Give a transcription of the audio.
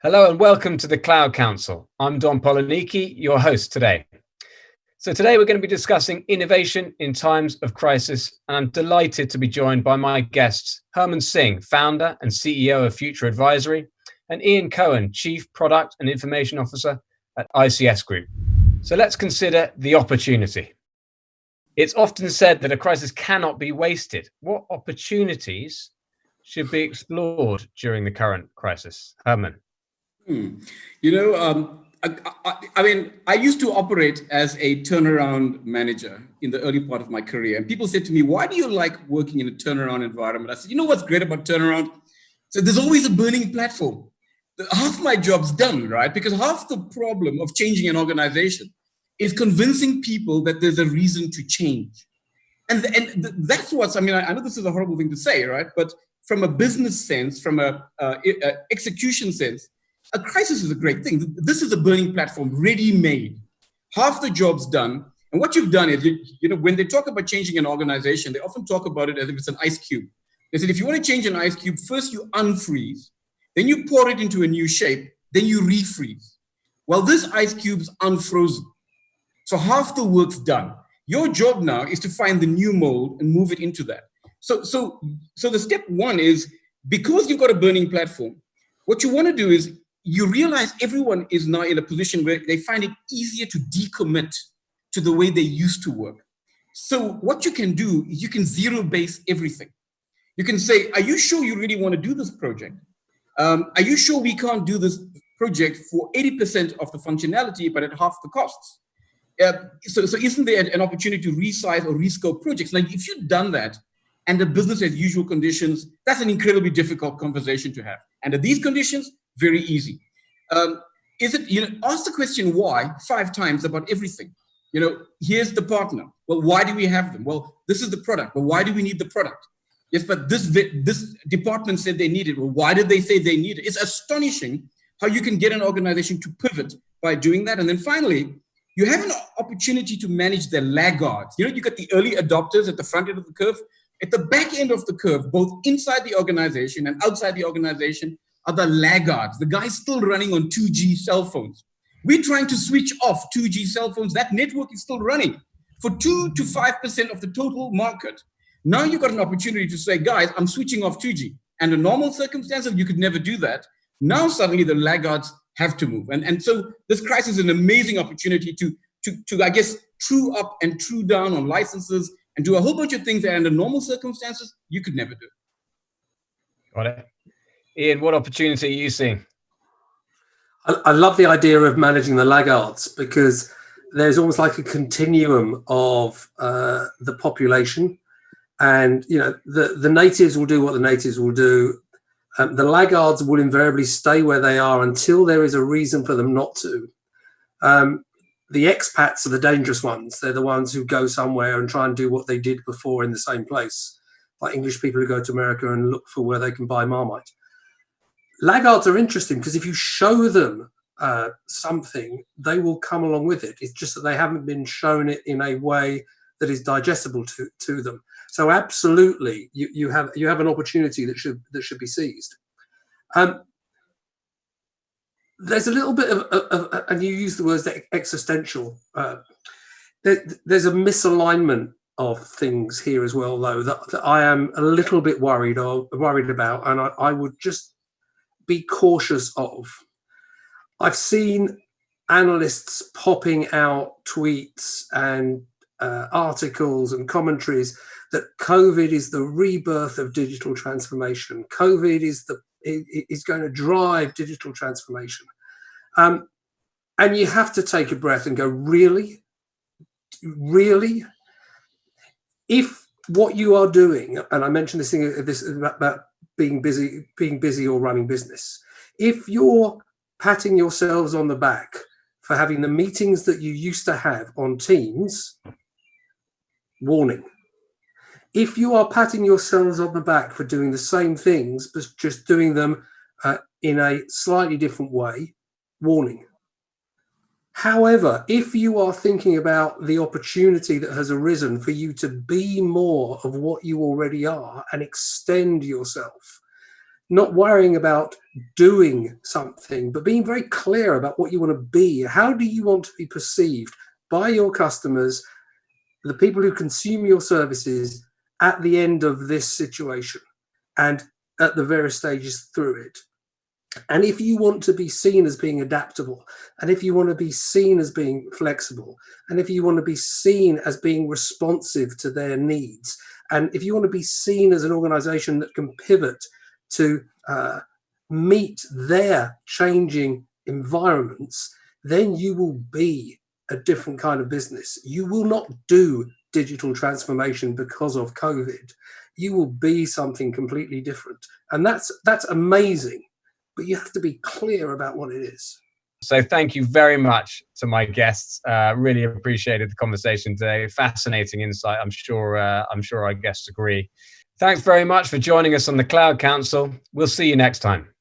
Hello and welcome to the Cloud Council. I'm Don Poloniki, your host today. So today we're going to be discussing innovation in times of crisis, and I'm delighted to be joined by my guests, Herman Singh, founder and CEO of Future Advisory, and Ian Cohen, Chief Product and Information Officer at ICS Group. So let's consider the opportunity. It's often said that a crisis cannot be wasted. What opportunities should be explored during the current crisis? Herman. I used to operate as a turnaround manager in the early part of my career. And people said to me, why do you like working in a turnaround environment? I said, you know what's great about turnaround? So there's always a burning platform. Half my job's done, right? Because half the problem of changing an organization is convincing people that there's a reason to change. And that's what's, I know this is a horrible thing to say, right? But from a business sense, from a execution sense, a crisis is a great thing. This is a burning platform, ready-made. Half the job's done. And what you've done is, when they talk about changing an organization, they often talk about it as if it's an ice cube. They said, if you want to change an ice cube, first you unfreeze, then you pour it into a new shape, then you refreeze. Well, this ice cube's unfrozen. So half the work's done. Your job now is to find the new mold and move it into that. So the step one is, because you've got a burning platform, what you want to do is, you realize everyone is now in a position where they find it easier to decommit to the way they used to work. So what you can do is you can zero base everything. You can say, are you sure you really want to do this project? Are you sure we can't do this project for 80% of the functionality, but at half the costs? So isn't there an opportunity to resize or rescope projects? Like, if you've done that and the business as usual conditions, that's an incredibly difficult conversation to have. Under these conditions, very easy. Ask the question why 5 times about everything. Here's the partner. Well, why do we have them? Well, this is the product. Well, why do we need the product? Yes, but this department said they need it. Well, why did they say they need it? It's astonishing how you can get an organization to pivot by doing that. And then finally, you have an opportunity to manage the laggards. You got the early adopters at the front end of the curve. At the back end of the curve, both inside the organization and outside the organization, are the laggards, the guys still running on 2G cell phones. We're trying to switch off 2G cell phones. That network is still running for 2 to 5% of the total market. Now you've got an opportunity to say, guys, I'm switching off 2G. And in normal circumstances, you could never do that. Now suddenly the laggards have to move. And so this crisis is an amazing opportunity to I guess, true up and true down on licenses and do a whole bunch of things that under normal circumstances, you could never do. Got it. Ian, what opportunity are you seeing? I love the idea of managing the laggards, because there's almost like a continuum of the population, and the natives will do what the natives will do. The laggards will invariably stay where they are until there is a reason for them not to. The expats are the dangerous ones. They're the ones who go somewhere and try and do what they did before in the same place, like English people who go to America and look for where they can buy Marmite. Laggards are interesting because if you show them something, they will come along with it. It's just that they haven't been shown it in a way that is digestible to them. So absolutely, you have an opportunity that should be seized. There's a little bit of and you use the words existential. There's a misalignment of things here as well, though, that I am a little bit worried about, and I would just be cautious of. I've seen analysts popping out tweets and articles and commentaries that COVID is the rebirth of digital transformation. COVID is going to drive digital transformation. And you have to take a breath and go, really? Really? If what you are doing, and I mentioned this thing about being busy or running business. If you're patting yourselves on the back for having the meetings that you used to have on Teams, warning. If you are patting yourselves on the back for doing the same things, but just doing them in a slightly different way, warning. However, if you are thinking about the opportunity that has arisen for you to be more of what you already are and extend yourself, not worrying about doing something, but being very clear about what you want to be. How do you want to be perceived by your customers, the people who consume your services, at the end of this situation and at the various stages through it? And if you want to be seen as being adaptable, and if you want to be seen as being flexible, and if you want to be seen as being responsive to their needs, and if you want to be seen as an organization that can pivot to meet their changing environments, then you will be a different kind of business. You will not do digital transformation because of COVID. You will be something completely different. And that's amazing, but you have to be clear about what it is. So thank you very much to my guests. Really appreciated the conversation today. Fascinating insight. I'm sure our guests agree. Thanks very much for joining us on the Cloud Council. We'll see you next time.